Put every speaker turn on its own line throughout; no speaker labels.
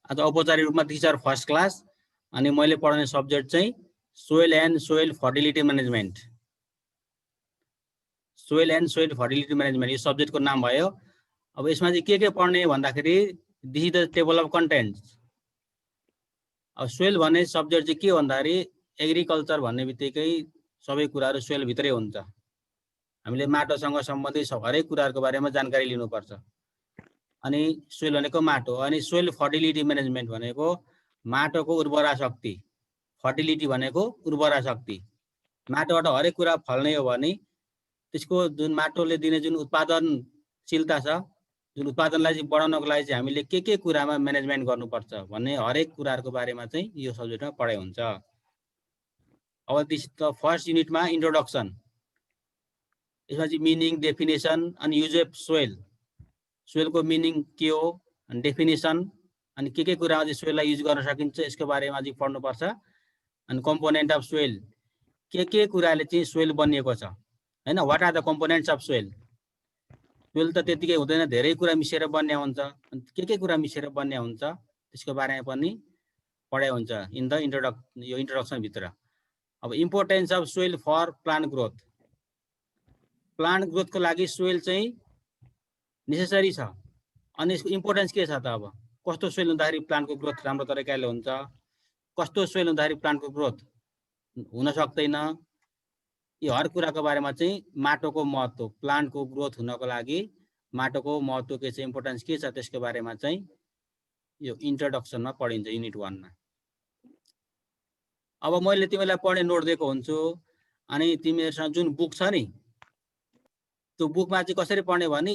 आज औपचारिक रूपमा टिचर फर्स्ट क्लास अनि मैले पढाउने सब्जेक्ट चाहिँ soil and soil fertility management. Soil and soil fertility management यो सब्जेक्टको नाम भयो। अब यसमा चाहिँ के पढ्ने भन्दाखेरि this is the table of contents. अब सोइल भन्ने सब्जेक्ट चाहिँ के भन्दाखेरि एग्रिकल्चर भन्ने बित्तिकै सबै कुराहरू सोइल भित्रै हुन्छ। हामीले माटोसँग सम्बन्धित हरेक कुराहरूको बारेमा जानकारी लिनुपर्छ। अनि सोइल भनेको माटो, अनि सोइल फर्टिलिटी म्यानेजमेन्ट भनेको माटोको उर्वरा शक्ति, फर्टिलिटी भनेको उर्वरा शक्ति। माटोबाट हरेक कुरा फल्ने हो भने त्यसको जुन माटोले दिने जुन उत्पादनशीलता छ, जुन उत्पादनलाई चाहिँ बढाउनको लागि चाहिँ हामीले के कुरामा म्यानेजमेन्ट गर्नुपर्छ भन्ने हरेक कुराहरूको बारेमा चाहिँ यो सब्जेक्टमा पढाइ हुन्छ। अब दिस द फर्स्ट युनिटमा इन्ट्रोडक्सन, यसमा चाहिँ मिनिङ, डेफिनेसन अनि युज अफ सोइल, सोइलको मिनिङ के हो अनि डेफिनेसन अनि के कुरामा चाहिँ सोइललाई युज गर्न सकिन्छ यसको बारेमा चाहिँ पढ्नुपर्छ। अनि कम्पोनेन्ट अफ सोइल, के कुराले चाहिँ सोइल बनिएको छ हैन, what are the components of soil. Soil त त्यतिकै हुँदैन, धेरै कुरा मिसेर बन्ने हुन्छ। अनि के कुरा मिसेर बन्ने हुन्छ त्यसको बारेमा पनि पढाइ हुन्छ इन द इन्ट्रोडक्सन भित्र। अब importance of soil for plant growth, plant ग्रोथको लागि सोइल चाहिँ नेसेसरी छ। अनि यसको इम्पोर्टेन्स के छ त, अब कस्तो सोइल हुँदाखेरि प्लान्टको ग्रोथ राम्रो तरिकाले हुन्छ, कस्तो सोइल हुँदाखेरि प्लान्टको ग्रोथ हुन सक्दैन, यो हर कुराको बारेमा चाहिँ माटोको महत्त्व, प्लान्टको ग्रोथ हुनको लागि माटोको महत्त्व के छ, इम्पोर्टेन्स के छ त्यसको बारेमा चाहिँ यो इन्ट्रोडक्सनमा पढिन्छ युनिट 1 मा। अब मैले तिमीलाई पढ्ने नोट दिएको हुन्छु अनि तिमीहरुसँग जुन बुक छ नि त्यो बुकमा चाहिँ कसरी पढ्ने भने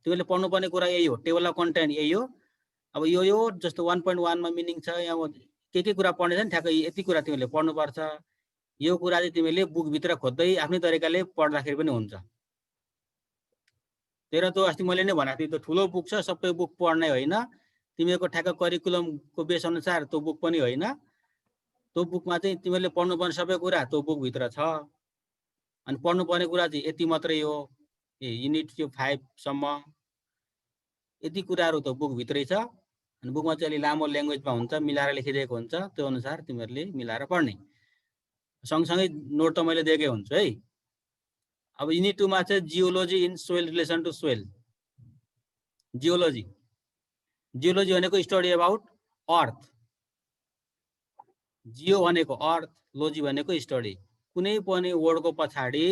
तिमीले पढ्नुपर्ने कुरा यही हो, टेबल अफ कन्टेन्ट यही हो। अब यो जस्तो 1.1 मा मिनिङ छ, यहाँ के कुरा पढ्ने छ नि ठ्याक्कै यति कुरा तिमीले पढ्नुपर्छ। यो कुरा चाहिँ तिमीले बुक भित्र खोज्दै आफ्नै तरिकाले पढ्दाखेरि पनि हुन्छ। तेरो त अस्ति मैले नै भनेको थिएँ, त्यो ठुलो बुक छ, सबै बुक पढ्नै होइन, तिमीहरूको ठ्याक्क करिकुलमको बेस अनुसार त्यो बुक पनि होइन। त्यो बुकमा चाहिँ तिमीले पढ्नुपर्ने सबै कुरा त्यो बुक भित्र छ। अनि पढ्नुपर्ने कुरा चाहिँ यति मात्रै हो, युनिट 5 सम्म यति कुराहरू त बुक भित्रै छ। अनि बुकमा चाहिँ अलि लामो ल्याङ्ग्वेजमा हुन्छ, मिलाएर लेखिदिएको हुन्छ, त्यो अनुसार तिमीहरूले मिलाएर पढ्ने। सँगसँगै नोट त मैले दिएकै हुन्छु है। अब युनिट 2 मा चाहिँ geology in soil relation to soil. Geology भनेको स्टडी अबाउट अर्थ, जियो भनेको अर्थ, लोजी भनेको स्टडी। कुनै पनि वर्डको पछाडि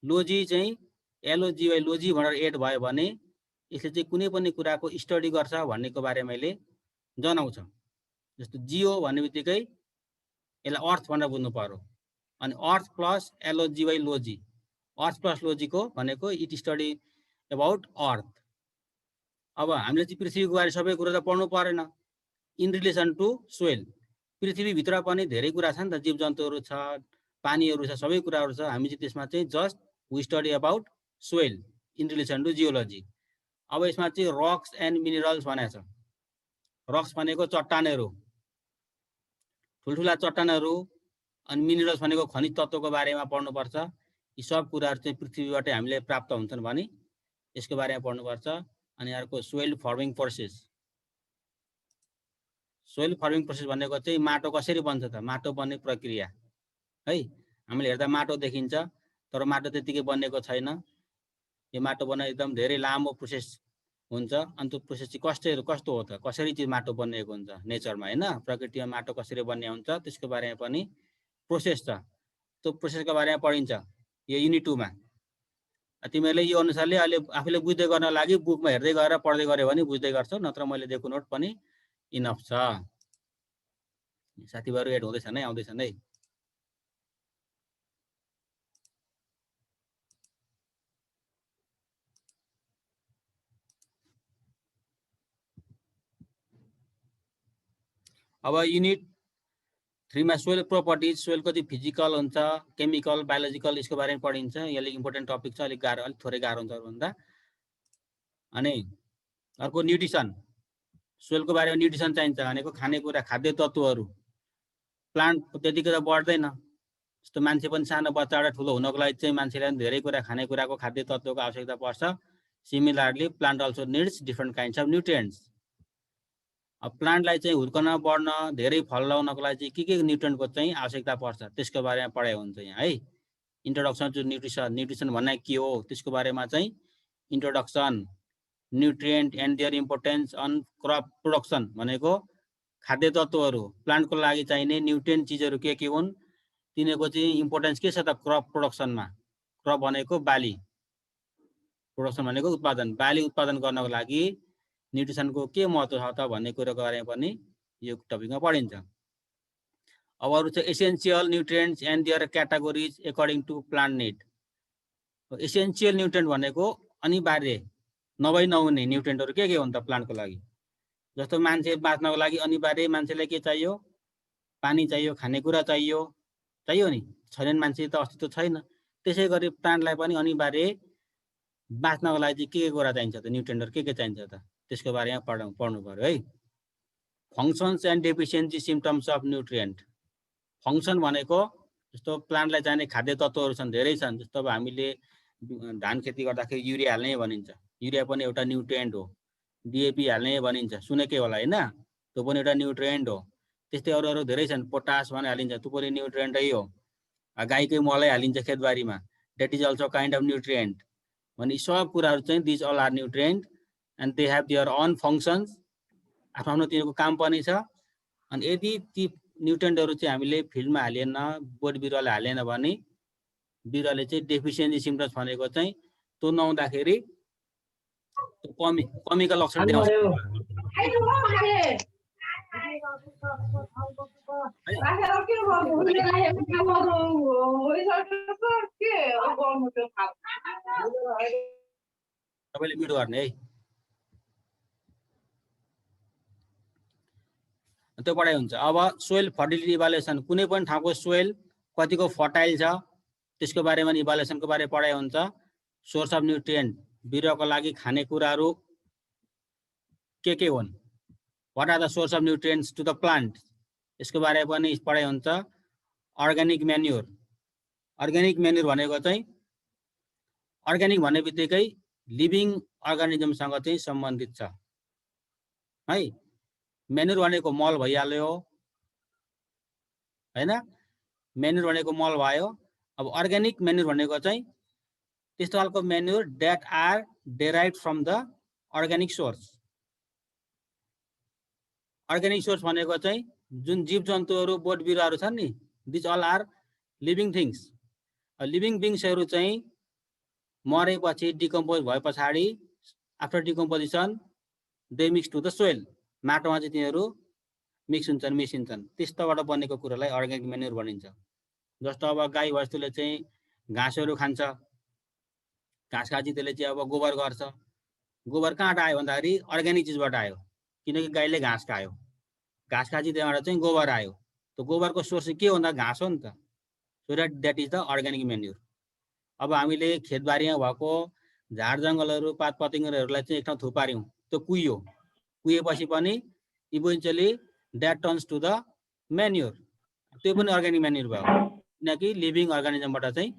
लोजी चाहिँ एलओजी लोजी भनेर एड भयो भने यसले चाहिँ कुनै पनि कुराको स्टडी गर्छ भन्नेको बारे मैले जनाउँछ। जस्तो जियो भन्ने बित्तिकै यसलाई अर्थ भनेर बुझ्नु पर्यो। अनि अर्थ प्लस एलओजी लोजी, अर्थ प्लस लोजीको भनेको इट स्टडी अबाउट अर्थ। अब हामीले चाहिँ पृथ्वीको बारे सबै कुरा त पढ्नु परेन। इन रिलेसन टु सोइल, पृथ्वीभित्र पनि धेरै कुरा छ नि त, जीव जन्तुहरू छ, पानीहरू छ, सबै कुराहरू छ। हामी चाहिँ त्यसमा चाहिँ just we study about soil in relation to geology. अब यसमा चाहिँ रक्स एन्ड मिनरल्स भनेको छ। रक्स भनेको चट्टानहरू, ठुल्ठुला चट्टानहरू, अनि मिनरल्स भनेको खनिज तत्त्वको बारेमा पढ्नुपर्छ। यी सब कुराहरू चाहिँ पृथ्वीबाटै हामीले प्राप्त हुन्छन् भने यसको बारेमा पढ्नुपर्छ। अनि अर्को soil farming process. Soil farming process भनेको चाहिँ माटो कसरी बन्छ त, माटो बन्ने प्रक्रिया है। हामीले हेर्दा माटो देखिन्छ तर माटो त्यतिकै बनेको छैन। यो माटो बन्न एकदम धेरै लामो प्रोसेस हुन्छ। अनि त्यो प्रोसेस चाहिँ कस्तो हो त, कसरी चाहिँ माटो बनिएको हुन्छ नेचरमा हैन, प्रकृतिमा माटो कसरी बन्ने हुन्छ त्यसको बारेमा पनि प्रोसेस छ। त्यो प्रोसेसको बारेमा पढिन्छ यो युनिट 2 मा। तिमीहरूले यो अनुसारले अहिले आफूले बुझ्दै गर्न लागि बुकमा हेर्दै गएर पढ्दै गऱ्यो भने बुझ्दै गर्छौ, नत्र मैले दिएको नोट पनि इनफ छ। साथीभाइहरू एड हुँदैछन् है, आउँदैछन् है। अब युनिट 3 मा सोइल प्रोपर्टिज, सोइलको चाहिँ फिजिकल हुन्छ, केमिकल, बायोलोजिकल, यसको बारेमा पढिन्छ। यो अलिक इम्पोर्टेन्ट टपिक छ, अलिक गाह्रो, अलिक थोरै गाह्रो हुन्छ भन्दा। अनि अर्को न्युट्रिसन, सोइलको बारेमा न्युट्रिसन चाहिन्छ भनेको खानेकुरा, खाद्य तत्त्वहरू। प्लान्ट त्यतिकै त बढ्दैन, जस्तो मान्छे पनि सानो बच्चाबाट ठुलो हुनको लागि चाहिँ मान्छेलाई धेरै कुरा खानेकुराको खाद्य तत्त्वको आवश्यकता पर्छ। Similarly, plant also needs different kinds of nutrients. अब प्लान्टलाई चाहिँ हुर्कन बढ्न धेरै फल लगाउनको लागि चाहिँ के न्युट्रिएन्टको चाहिँ आवश्यकता पर्छ त्यसको बारेमा पढाइ हुन्छ यहाँ है। इन्ट्रोडक्सन टु न्युट्रिसन, न्युट्रिसन भन्ने के हो त्यसको बारेमा चाहिँ introduction, nutrient and their importance on crop production भनेको खाद्य तत्त्वहरू प्लान्टको लागि चाहिने न्युट्रिएन्ट चिजहरू के हुन् तिनीहरूको चाहिँ इम्पोर्टेन्स के छ त क्रप प्रोडक्सनमा। क्रप भनेको बाली, प्रोडक्सन भनेको उत्पादन, बाली उत्पादन गर्नको लागि न्युट्रिसनको के महत्त्व छ त भन्ने कुरोको बारेमा पनि यो टपिकमा पढिन्छ। अब अरू चाहिँ essential nutrients and their categories according to plant need. Essential nutrient भनेको अनिवार्य नहुने न्युट्रिएन्टहरू के हुन् त प्लान्टको लागि। जस्तो मान्छे बाँच्नको लागि अनिवार्य मान्छेलाई के चाहियो, पानी चाहियो, खानेकुरा चाहियो नि, छैनन् मान्छे त अस्तित्व छैन। त्यसै गरी प्लान्टलाई पनि अनिवार्य बाँच्नको लागि के कुरा चाहिन्छ त, न्युट्रिएन्टहरू के चाहिन्छ त त्यसको बारेमा पढ्नु पर्यो है। Functions and deficiency symptoms of nutrient. Function भनेको जस्तो प्लान्टलाई चाहिने खाद्य तत्त्वहरू छन्, धेरै छन्। जस्तो अब हामीले धान खेती गर्दाखेरि युरिया हाल्ने भनिन्छ, युरिया पनि एउटा न्युट्रिएन्ट हो। डिएपी हाल्ने भनिन्छ, सुनेकै होला होइन, त्यो पनि एउटा न्युट्रिएन्ट हो। त्यस्तै अरू धेरै छन्, पोटास भने हालिन्छ, त्यो पनि न्युट्रिएन्टै हो। गाईकै मलै हालिन्छ खेतबारीमा, that is also kind of nutrient. भने सब कुराहरू चाहिँ these all are nutrient and they have their own functions, आफ्नो तिनीहरूको काम पनि छ। अनि यदि ती न्युट्रिएन्टहरू चाहिँ हामीले फिल्डमा हालेन, बोट बिरुवाले हालेन भने बिरुवाले चाहिँ डेफिसियन्सी सिम्पटम्स भनेको चाहिँ त्यो नहुँदाखेरि कमीका लक्षण देखाउँछ। तपाईँले म्युट गर्ने है, त्यो पढाइ हुन्छ। अब सोइल फर्टिलिटी इभालुएसन, कुनै पनि ठाउँको सोइल कतिको फर्टाइल छ त्यसको बारेमा इभालुएसनको बारे पढाइ हुन्छ। सोर्स अफ न्युट्रिएन्ट, बिरुवाको लागि खानेकुराहरू के हुन्, what are the source of nutrients to the plant, यसको बारेमा पनि पढाइ हुन्छ। अर्ग्यानिक म्यान्युर, अर्ग्यानिक म्यान्युर भनेको चाहिँ अर्ग्यानिक भन्ने बित्तिकै लिभिङ अर्गानिजमसँग चाहिँ सम्बन्धित छ है। म्यान्युर भनेको मल भइहाल्यो होइन, म्यान्युर भनेको मल भयो। अब अर्ग्यानिक म्यान्युर भनेको चाहिँ त्यस्तो खालको manure that are derive from the organic source. Organic source भनेको चाहिँ जुन जीव जन्तुहरू बोट बिरुवाहरू छन् नि, this all are living things. Living बिङ्सहरू चाहिँ मरेपछि डिकम्पोज भए पछाडि after decomposition they mix to the soil, माटोमा चाहिँ तिनीहरू मिक्स हुन्छन्, मिसिन्छन्। त्यस्तोबाट बनेको कुरालाई अर्ग्यानिक म्यान्युर भनिन्छ। जस्तो अब गाई वस्तुले चाहिँ घाँसहरू खान्छ, घाँस खाएपछि त्यसले चाहिँ अब गोबर गर्छ। गोबर कहाँबाट आयो भन्दाखेरि अर्ग्यानिक चिजबाट आयो, किनकि गाईले घाँस खायो, घाँस खाएपछि त्यहाँबाट चाहिँ गोबर आयो। त्यो गोबरको सोर्स के हो भन्दा घाँस हो नि त, so that is the organic manure. अब हामीले खेतबारीमा भएको झार जङ्गलहरू पात पतिङ्गरहरूलाई चाहिँ एक ठाउँ थुपार्यौँ, त्यो कुहियो, कुहिएपछि पनि eventually that turns to the manure, त्यो पनि अर्ग्यानिक म्यान्युर भयो, किनकि लिभिङ अर्गानिजमबाट चाहिँ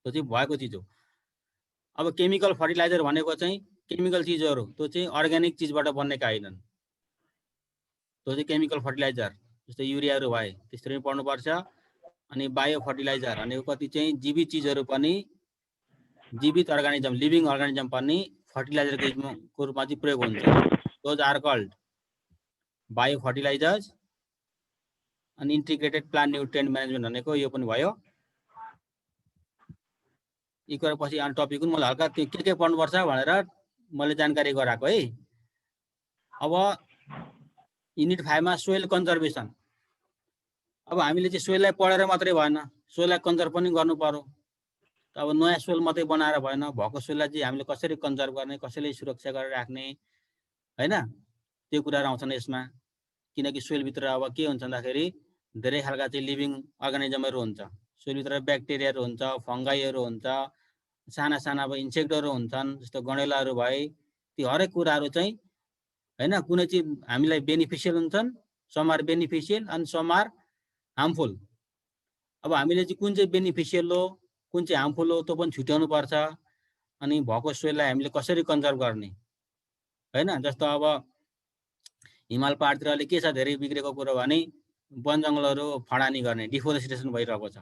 त्यो चाहिँ भएको चिज हो। अब केमिकल फर्टिलाइजर भनेको चाहिँ केमिकल चिजहरू, त्यो चाहिँ अर्ग्यानिक चिजबाट बनेका होइनन्, त्यो चाहिँ केमिकल फर्टिलाइजर। जस्तै युरियाहरू भए त्यसरी पनि पढ्नुपर्छ। अनि बायो फर्टिलाइजर भनेको कति चाहिँ जीवित चिजहरू पनि, जीवित अर्गानिजम लिभिङ अर्गानिजम पनि फर्टिलाइजरको रूपमा चाहिँ प्रयोग हुन्छ। Those are called bio fertilisers. अनि इन्टिग्रेटेड प्लान्ट न्युट्रिएन्ट म्यानेजमेन्ट भनेको यो पनि भयो। यी कुरा पछि आउने टपिक पनि मलाई हल्का के पढ्नुपर्छ भनेर मैले जानकारी गराएको है। अब युनिट 5 मा सोइल कन्जर्भेसन। अब हामीले चाहिँ सोइललाई पढेर मात्रै भएन, सोइललाई कन्जर्भ पनि गर्नु पर्यो। अब नयाँ सोइल मात्रै बनाएर भएन, भएको सोइललाई चाहिँ हामीले कसरी कन्जर्भ गर्ने, कसरी सुरक्षा गरेर राख्ने होइन, त्यो कुराहरू आउँछन् यसमा। किनकि सोइलभित्र अब के हुन्छ भन्दाखेरि धेरै खालका चाहिँ लिभिङ अर्गानिजमहरू हुन्छ। सोइलभित्र ब्याक्टेरियाहरू हुन्छ, फङ्गाईहरू हुन्छ, साना साना अब इन्सेक्टहरू हुन्छन्, जस्तो गणेलाहरू भए। ती हरेक कुराहरू चाहिँ होइन कुनै चाहिँ हामीलाई बेनिफिसियल हुन्छन्, some are beneficial and some are harmful. अब हामीले चाहिँ कुन चाहिँ बेनिफिसियल हो कुन चाहिँ हार्मफुल हो त्यो पनि छुट्याउनु पर्छ। अनि भएको सोइललाई हामीले कसरी कन्जर्भ गर्ने हैन। जस्तो अब हिमाल पहाडतिर अहिले के छ धेरै बिग्रेको कुरो भने वन जङ्गलहरू फडानी गर्ने, डिफोरेस्टेसन भइरहेको छ।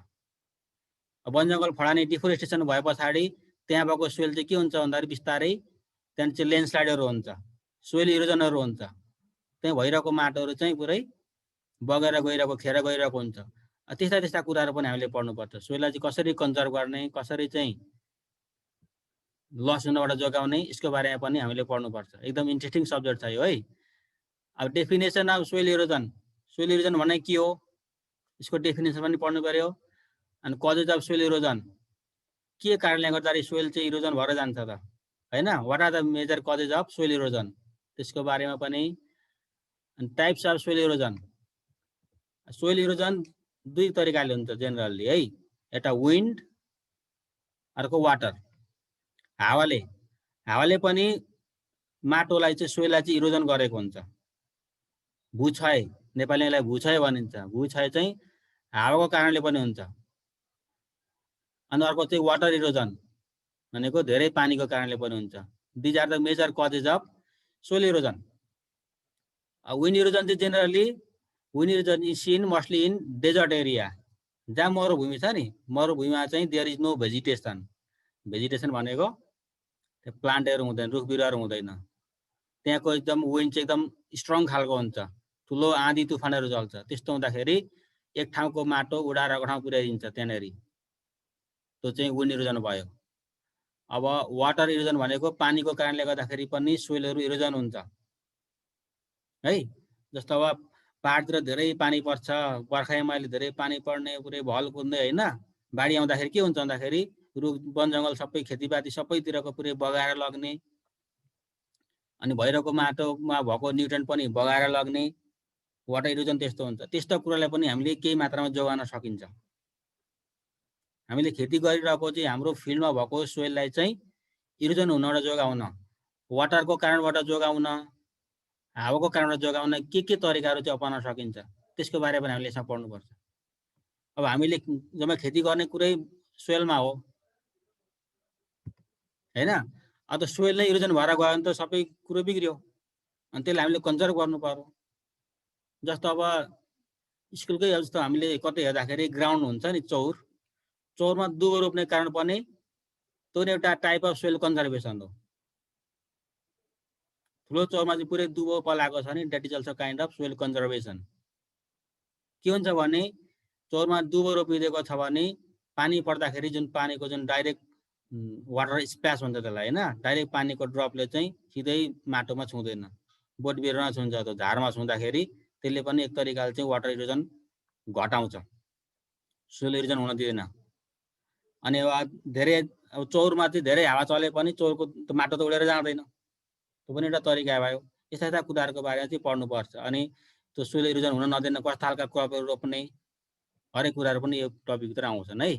वन जङ्गल फडानी डिफोरेस्टेसन भए पछाडि त्यहाँ भएको सोइल चाहिँ के हुन्छ भन्दाखेरि बिस्तारै त्यहाँदेखि चाहिँ ल्यान्डस्लाइडहरू हुन्छ, सोइल इरोजनहरू हुन्छ। त्यहाँ भइरहेको माटोहरू चाहिँ पुरै बगेर गइरहेको, खेर गइरहेको हुन्छ। त्यस्ता त्यस्ता कुराहरू पनि हामीले पढ्नुपर्छ। सोइललाई चाहिँ कसरी कन्जर्भ गर्ने, कसरी चाहिँ लस हुनबाट जोगाउने, यसको बारेमा पनि हामीले पढ्नुपर्छ। एकदम इन्ट्रेस्टिङ सब्जेक्ट छ यो है। अब definition of soil erosion, soil erosion भने के हो यसको डेफिनेसन पनि पढ्नु पर्यो। अनि कजेज अफ सोइल इरोजन, के कारणले गर्दाखेरि सोइल चाहिँ इरोजन भएर जान्छ त हैन। What are the major causes of soil erosion, त्यसको बारेमा पनि। अनि types of soil erosion, soil erosion दुई तरिकाले हुन्छ जेनरली है। एउटा विन्ड, अर्को वाटर। हावाले पनि माटोलाई चाहिँ सोइललाई चाहिँ इरोजन गरेको हुन्छ। भूक्षय, नेपालीमा यसलाई भूक्षय भनिन्छ। भूक्षय चाहिँ हावाको कारणले पनि हुन्छ। अनि अर्को चाहिँ वाटर इरोजन भनेको धेरै पानीको कारणले पनि हुन्छ। These are the major causes of soil erosion. Wind erosion चाहिँ generally wind erosion is seen mostly in desert area, जहाँ मरुभूमि छ नि, मरुभूमिमा चाहिँ there is no vegetation. Vegetation भनेको प्लान्टहरू हुँदैन, रुख बिरुवाहरू हुँदैन। त्यहाँको एकदम विन्ड चाहिँ एकदम स्ट्रङ खालको हुन्छ, ठुलो आँधी तुफानहरू चल्छ। त्यस्तो हुँदाखेरि एक ठाउँको माटो उडाएर अर्को ठाउँ पुर्याइदिन्छ त्यहाँनिर, त्यो चाहिँ विन्ड इरोजन भयो। अब वाटर इरोजन भनेको पानीको कारणले गर्दाखेरि पनि सोइलहरू इरोजन हुन्छ है। जस्तो अब पहाडतिर धेरै पानी पर्छ, बर्खामा अहिले धेरै पानी पर्ने, पुरै भल कुद्ने हैन। बाढी आउँदाखेरि के हुन्छ भन्दाखेरि रुख वन जङ्गल सबै खेतीपाती सबैतिरको पुरै बगाएर लग्ने, अनि भइरहेको माटोमा भएको न्युट्रिएन्ट पनि बगाएर लग्ने। वाटर इरोजन त्यस्तो हुन्छ। त्यस्तो कुरालाई पनि हामीले केही मात्रामा जोगाउन सकिन्छ। हामीले खेती गरिरहेको चाहिँ हाम्रो फिल्डमा भएको सोइललाई चाहिँ इरोजन हुनबाट जोगाउन, वाटरको कारणबाट जोगाउन, हावाको कारणबाट जोगाउन के तरिकाहरू चाहिँ अपनाउन सकिन्छ त्यसको बारेमा पनि हामीले यसमा पढ्नुपर्छ। अब हामीले जम्मै खेती गर्ने कुरै सोइलमा हो हैन। अब त सोइल नै इरोजन भएर गयो भने त सबै कुरो बिग्रियो। अनि त्यसलाई हामीले कन्जर्भ गर्नु पर्यो। जस्तो अब स्कुलकै जस्तो हामीले कतै हेर्दाखेरि ग्राउन्ड हुन्छ नि, चौरमा दुबो रोप्ने कारण पनि त्यो एउटा टाइप अफ सोइल कन्जर्भेसन हो। ठुलो चौरमा चाहिँ पुरै दुबो पलाएको छ नि, that is also kind of soil conservation. के हुन्छ भने चौरमा दुबो रोपिदिएको छ भने पानी पर्दाखेरि जुन पानीको जुन डाइरेक्ट वाटर स्प्ल्यास हुन्छ त्यसलाई हैन, डाइरेक्ट पानीको ड्रपले चाहिँ सिधै माटोमा छुँदैन, बोट बिरुवामा छुन्छ, त्यो झारमा छुँदाखेरि त्यसले पनि एक तरिकाले चाहिँ वाटर इरोजन घटाउँछ, सोइल इरोजन हुन दिँदैन। अनि धेरै अब चौरमा चाहिँ धेरै हावा चले पनि चौरको माटो त उडेर जाँदैन, त्यो पनि एउटा तरिका भयो। यस्ता यस्ता कुराहरूको बारेमा चाहिँ पढ्नुपर्छ। अनि त्यो सोइल इरोजन हुन नदिन कस्ता खालका क्रपहरू रोप्ने, हरेक कुराहरू पनि यो टपिकभित्र आउँछन् है।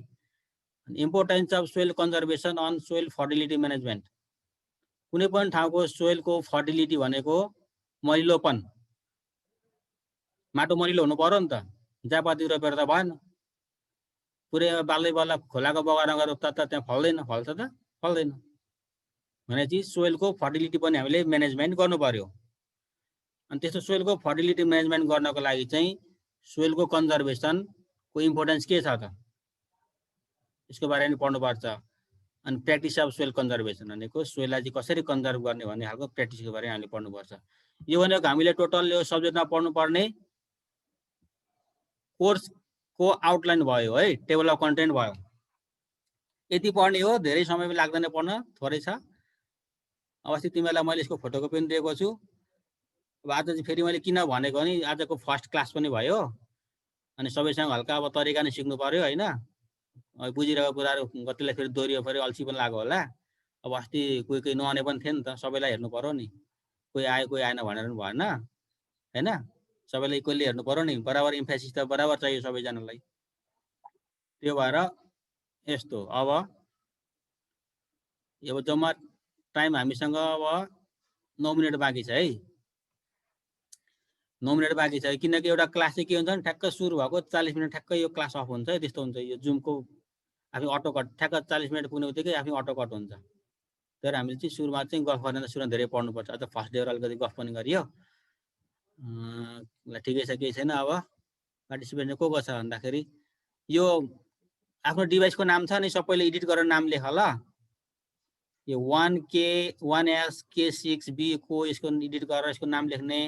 Importance of soil conservation on soil fertility management. कुनै पनि ठाउँको सोइलको फर्टिलिटी भनेको मलिलोपन, माटो मलिलो हुनु पर्यो नि त। जापाती रोपेर त भएन, पुरै बल्ल खोलाको बगानमा गएर रोप्दा त त्यहाँ फल्छ त फल्दैन। भनेपछि सोइलको फर्टिलिटी पनि हामीले म्यानेजमेन्ट गर्नु पर्यो। अनि त्यस्तो सोइलको फर्टिलिटी म्यानेजमेन्ट गर्नको लागि चाहिँ सोइलको कन्जर्भेसनको इम्पोर्टेन्स के छ त यसको बारेमा पढ्नुपर्छ। अनि प्र्याक्टिस अफ सोइल कन्जर्भेसन भनेको सोइललाई चाहिँ कसरी कन्जर्भ गर्ने भन्ने खालको प्र्याक्टिसको बारेमा हामीले पढ्नुपर्छ। यो भनेको हामीले टोटल यो सब्जेक्टमा पढ्नुपर्ने कोर्सको आउटलाइन भयो है, टेबल अफ कन्टेन्ट भयो। यति पढ्ने हो, धेरै समय पनि लाग्दैन पढ्न, थोरै छ। अस्ति तिमीहरूलाई मैले यसको फोटोकपी पनि दिएको छु। अब आज चाहिँ फेरि मैले किन भनेको नि आजको फर्स्ट क्लास पनि भयो, अनि सबैसँग हल्का अब तरिका नै सिक्नु पर्यो हैन। बुझिरहेको कुराहरू कतिलाई फेरि दोहोरियो, फेरि अल्छी पनि लाग्यो होला। अब अस्ति कोही नआउने पनि थियो नि त, सबैलाई हेर्नु पर्यो नि, कोही आयो कोही आएन भनेर पनि भएन हैन। सबैलाई इक्वली हेर्नु पर्यो नि, बराबर इम्फेसिस त बराबर चाहियो सबैजनालाई। त्यो भएर यस्तो अब जम्मा टाइम हामीसँग अब 9 मिनट बाँकी छ है, 9 मिनट बाँकी छ। किनकि एउटा क्लास चाहिँ के हुन्छ भने ठ्याक्क सुरु भएको 40 मिनट ठ्याक्कै यो क्लास अफ हुन्छ है, त्यस्तो हुन्छ। यो जुमको आफै अटो कट, ठ्याक्क 40 मिनट पुग्ने बित्तिकै आफै अटो कट हुन्छ। तर हामीले चाहिँ सुरुमा चाहिँ गफ गर्न त सुरुमा धेरै पढ्नुपर्छ। अझ फर्स्ट डेबाट अलिकति गफ पनि गरियो। ल ठिकै छ, केही छैन। अब पार्टिसिपेन्ट को छ भन्दाखेरि यो आफ्नो डिभाइसको नाम छ नि सबैले एडिट गरेर नाम लेख ल। यो 1K 1S K6B को यसको एडिट गरेर यसको नाम लेख्ने,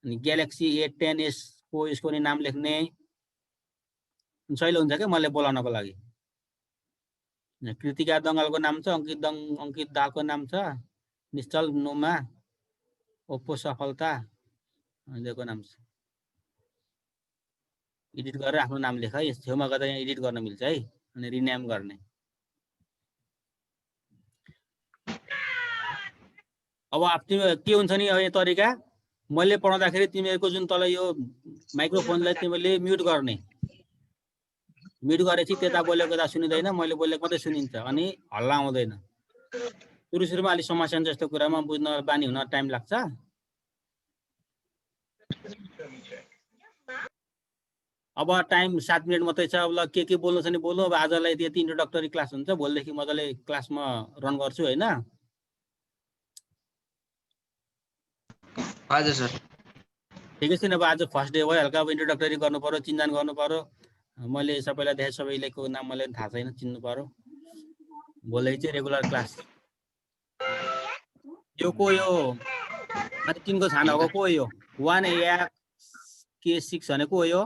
अनि ग्यालेक्सी A10s को यसको नि नाम लेख्ने सहिलो हुन्छ क्या मैले बोलाउनको लागि। कृतिका दङ्गलको नाम छ, अङ्कित दाको नाम छ, निश्चल नुमा, ओप्पो सफलता दिएको नाम छ। एडिट गरेर आफ्नो नाम लेख है। यस छेउमा गएर यहाँ एडिट गर्न मिल्छ है, अनि रिनेम गर्ने। अब के हुन्छ नि यो तरिका, मैले पढाउँदाखेरि तिमीहरूको जुन तल यो माइक्रोफोनलाई तिमीले म्युट गर्ने, म्युट गरेपछि त्यता बोलेको त सुनिँदैन, मैले बोलेको मात्रै सुनिन्छ, अनि हल्ला आउँदैन। सुरुमा अलिक समस्या हुन्छ, यस्तो कुरामा बुझ्न बानी हुन टाइम लाग्छ। अब टाइम 7 मिनट मात्रै छ। अब ल के बोल्नु छ नि बोल्नु। अब आजलाई यति इन्ट्रोडक्टरी क्लास हुन्छ, भोलिदेखि मजाले क्लासमा रन गर्छु होइन।
हजुर सर।
ठिकै छ नि। अब आज फर्स्ट डे भयो, हल्का अब इन्ट्रोडक्टरी गर्नु पर्यो, चिन्जान गर्नु पर्यो। मैले सबैलाई देखाएँ, सबैलेको नाम मलाई थाहा छैन, चिन्नु पर्यो। भोलि चाहिँ रेगुलर क्लास। यो को यो अनि तिनको छाना हो को यो 1AX K6 भनेको हो यो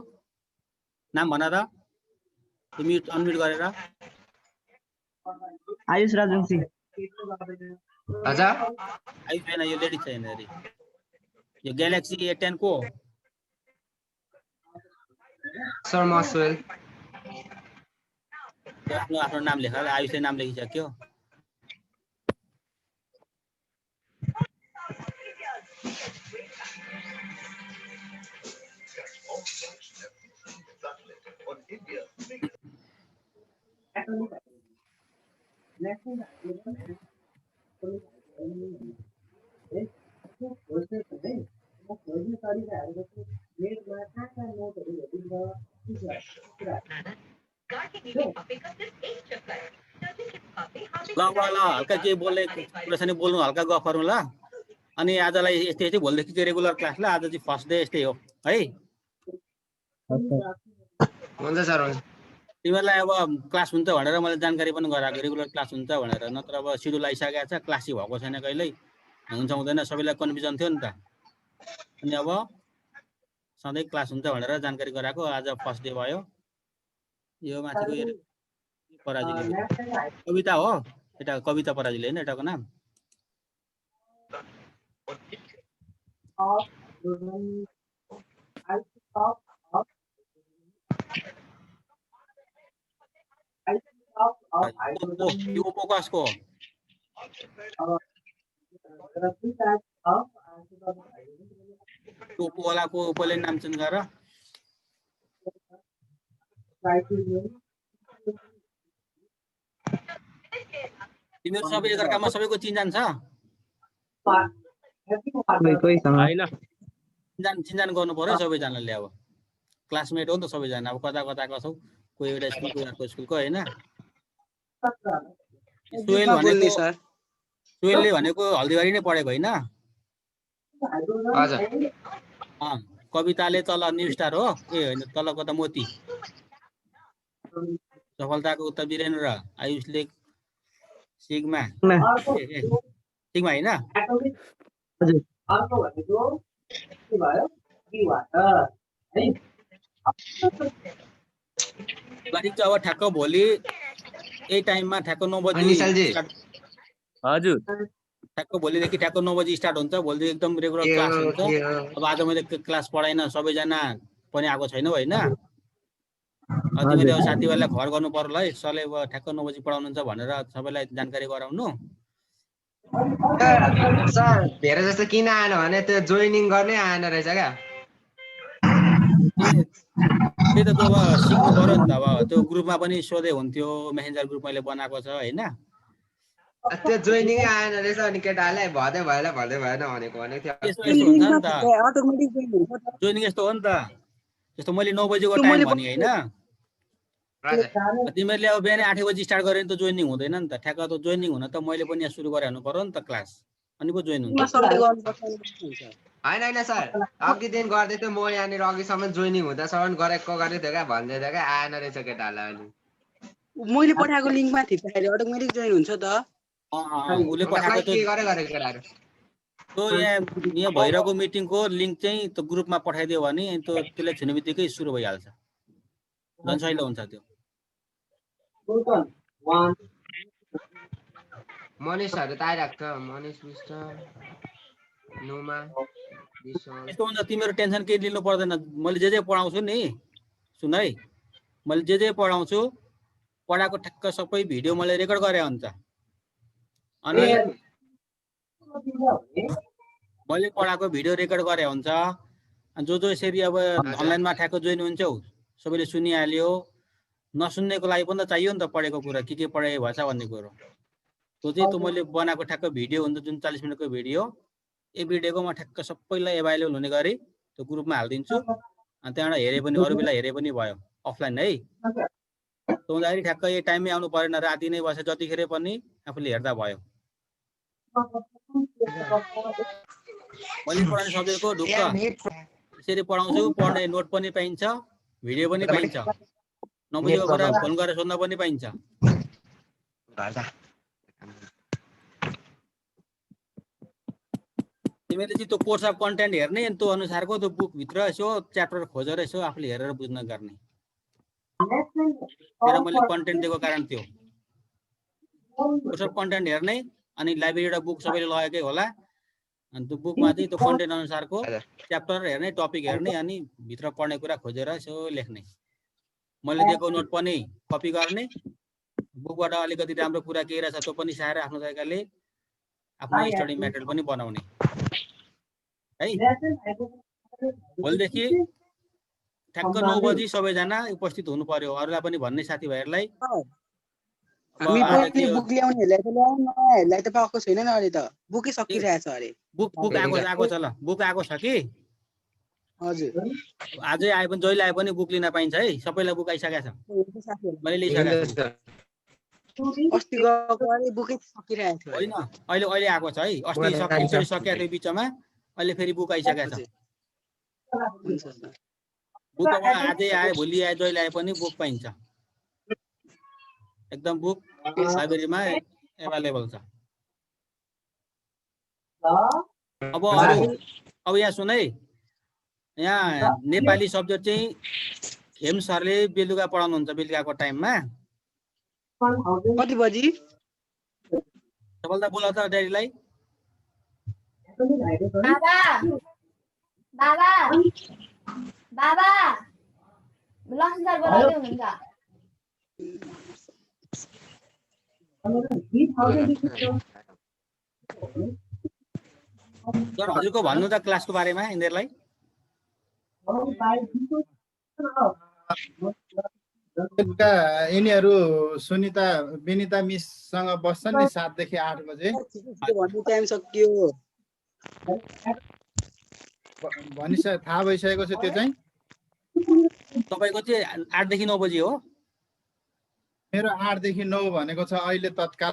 नाम भन त, म्युट अनम्युट गरेर।
आयुष राजवंशी।
हजुर
आयुष छैन, यो लेडिज छैन अरे। यो ग्यालेक्सी A10 को
सर म सोहेल।
आफ्नो आफ्नो नाम लेख। आयुषले नाम लेखिसक्यो। ल हल्का के बोल्ने कुरा छ नि बोल्नु, हल्का गफ गरौँ ल। अनि आजलाई यस्तै यस्तै, भोलिदेखि चाहिँ रेगुलर क्लास ल। आज चाहिँ फर्स्ट डे यस्तै हो है।
हुन्छ सर हुन्छ।
तिमीहरूलाई अब क्लास हुन्छ भनेर मैले जानकारी पनि गराएको, रेगुलर क्लास हुन्छ भनेर। नत्र अब सिड्युल आइसकेको छ, क्लासै भएको छैन, कहिल्यै हुन्छ हुँदैन, सबैलाई कन्फ्युजन थियो नि त। अनि अब सधैँ क्लास हुन्छ भनेर जानकारी गराएको। आज फर्स्ट डे भयो। यो माथिको पराजुली कविता हो, एटा कविता पराजुली होइन एटाको नाम। यो ओप्पो कसको ओप्पो वालाको ओप्पोले नाम चेन्ज गर। तिमीहरू सबै एकअर्कामा सबैको चिन्जान छ होइन? चिन्जान गर्नु पर्यो सबैजनाले। अब क्लासमेट हो नि त सबैजना। अब कता कताको छौ, कोही एउटा स्कुलको अर्को स्कुलको होइन। सोहेलले भनेको हल्दीबारी नै पढेको होइन? कविताले तल न्यू स्टार हो। ए होइन, तलको त मोती। सफलताको उता वीरेन्द्र, आयुषले सिग्मा सिग्मा होइन? ठिक छ। अब ठ्याक्क भोलि यही टाइममा ठ्याक्क 9 बजी।
हजुर
ठ्याक्क भोलिदेखि ठ्याक्क 9 बजी स्टार्ट हुन्छ। भोलि एकदम रेगुलर क्लास हुन्छ। अब आज मैले क्लास पढाइन, सबैजना पनि आएको छैन होइन? तिमीले साथीभाइलाई खबर गर्नु पर्यो है, सरले अब ठ्याक्क 9 बजी पढाउनुहुन्छ भनेर सबैलाई जानकारी गराउनु।
सर धेरै जस्तो किन आएन भने त्यो जोइनिङ गर्नै आएन रहेछ क्या।
त्यही त अब सिक्नु पर्यो नि त। अब त्यो ग्रुपमा पनि सोधे हुन्थ्यो, मेसेन्जर ग्रुप मैले बनाएको छ होइन?
त्यो जोइनिङै आएन रहेछ। अनि केटाहरूले भन्दै भएन भनेको थियो।
यस्तो हुन्छ नि त, जोइनिङ यस्तो हो नि त। जस्तो मैले 9 बजीको टाइम भने होइन,
हजुर
तिमीहरूले अब बिहान 8 बजी स्टार्ट गरे त जोइनिङ हुँदैन नि त ठ्याक्क त जोइनिङ हुन त मैले पनि यहाँ सुरु गरे हुनु पर्यो नि त क्लास अनि पो जोइन हुन्छ
होइन सर अघि दिन गर्दै थियो म यहाँनिर अघिसम्म जोइनिङ हुँदासम्म गरेको गर्दै थियो क्या भन्दै थियो क्या आएन रहेछ केटाहरूलाई अहिले
मैले पठाएको लिङ्कमा थिच्दाखेरि अटोमेटिक जोइन हुन्छ त
उसले
अन्त
पठाएको
खै
त्यो
के गरे गरेको केटाहरू
त्यो यहाँ भइरहेको मिटिङको लिङ्क चाहिँ त्यो ग्रुपमा पठाइदियो भने त्यो त्यसलाई छुने बित्तिकै सुरु भइहाल्छ झन् सजिलो हुन्छ त्यो
मनिषहरू त आइरहेको छ मनिष विष्ट नुमा विशाल
यस्तो हुन्छ तिमीहरू टेन्सन केही लिनु पर्दैन मैले जे पढाउँछु नि सुन है मैले जे पढाउँछु पढाएको ठ्याक्क सबै भिडियो मैले रेकर्ड गरे हुन्छ अनि मैले पढाएको भिडियो रेकर्ड गरे हुन्छ अनि जो यसरी अब अनलाइनमा ठ्याक्क जोइन हुन्छौ सबैले सुनिहाल्यो नसुन्नेको लागि पनि त चाहियो नि त पढेको कुरा के पढाइ भएछ भन्ने कुरो त्यो चाहिँ त्यो मैले बनाएको ठ्याक्क भिडियो हुन्छ जुन 40 मिनटको भिडियो यो भिडियोको म ठ्याक्क सबैलाई एभाइलेबल हुने गरी त्यो ग्रुपमा हालिदिन्छु अनि त्यहाँबाट हेरे पनि अरू बेला हेरे पनि भयो अफलाइन है त्यो हुँदाखेरि ठ्याक्क यो टाइममै आउनु परेन राति नै बसे जतिखेर पनि आफूले हेर्दा भयो मैले पढाउने सब्जेक्टको ढुक्क यसरी पढाउँछु पढ्ने नोट पनि पाइन्छ भिडियो पनि पाइन्छ नबुझेको कुरा फोन गरेर सोध्न पनि पाइन्छ तिमीले चाहिँ त्यो कोर्स अफ कन्टेन्ट हेर्ने अनि त्यो अनुसारको त्यो बुकभित्र यसो च्याप्टर खोजेर यसो आफूले हेरेर बुझ्न गर्ने तर मैले कन्टेन्ट दिएको कारण त्यो कोर्स अफ कन्टेन्ट हेर्ने अनि लाइब्रेरीबाट बुक सबैले लगेकै होला अनि त्यो बुकमा चाहिँ त्यो कन्टेन्ट अनुसारको च्याप्टर हेर्ने टपिक हेर्ने अनि भित्र पढ्ने कुरा खोजेर यसो लेख्ने मैले दिएको नोट पनि कपी गर्ने बुकबाट अलिकति राम्रो कुरा के रहेछ त्यो पनि सारेर आफ्नो तरिकाले आफ्नो स्टडी मेटेरियल पनि बनाउने है भोलिदेखि ठ्याक्क 9 बजी सबैजना उपस्थित हुनु पर्यो अरूलाई पनि भन्ने साथीभाइहरूलाई
हामी पहिले बुक ल्याउनेहरूलाई त ल्याउनु नयाँहरूलाई त पाएको छैन नि अहिले त बुकै सकिरहेछ अरे
बुक आएको छ ल बुक आएको छ कि
हजुर
आजै आए पनि जहिले आए पनि बुक लिन पाइन्छ है सबैलाई बुक आइसकेको छ मैले लिइसकेको छु
अस्ति गएको अरे बुकै सकिरहेको थियो
होइन अहिले आएको छ है अस्ति सकिएको थियो बिचमा अहिले फेरि बुक आइसकेको छ बुक आजै आए भोलि आए जहिले आए पनि बुक पाइन्छ एकदम बुक लाइब्रेरीमा एभाइलेबल छ अब यहाँ सुन है यहाँ नेपाली सब्जेक्ट चाहिँ खेम सरले बेलुका पढाउनुहुन्छ बेलुकाको टाइममा
कति बजी
सबैलाई बोला त ड्याडीलाई
बाबा लक्ष्मी सर बोलाउँदै हुनुहुन्छ
सर हजुरको भन्नु त क्लासको बारेमा यिनीहरूलाई
यिनीहरू सुनिता विनिता मिससँग बस्छन् नि 7 देखि 8 बजे
भन्ने टाइम सकियो
भनिसके थाहा भइसकेको छ त्यो चाहिँ
तपाईको चाहिँ 8 देखि 9 बजी हो
मेरो 8 देखि 9 भनेको छ अहिले तत्काल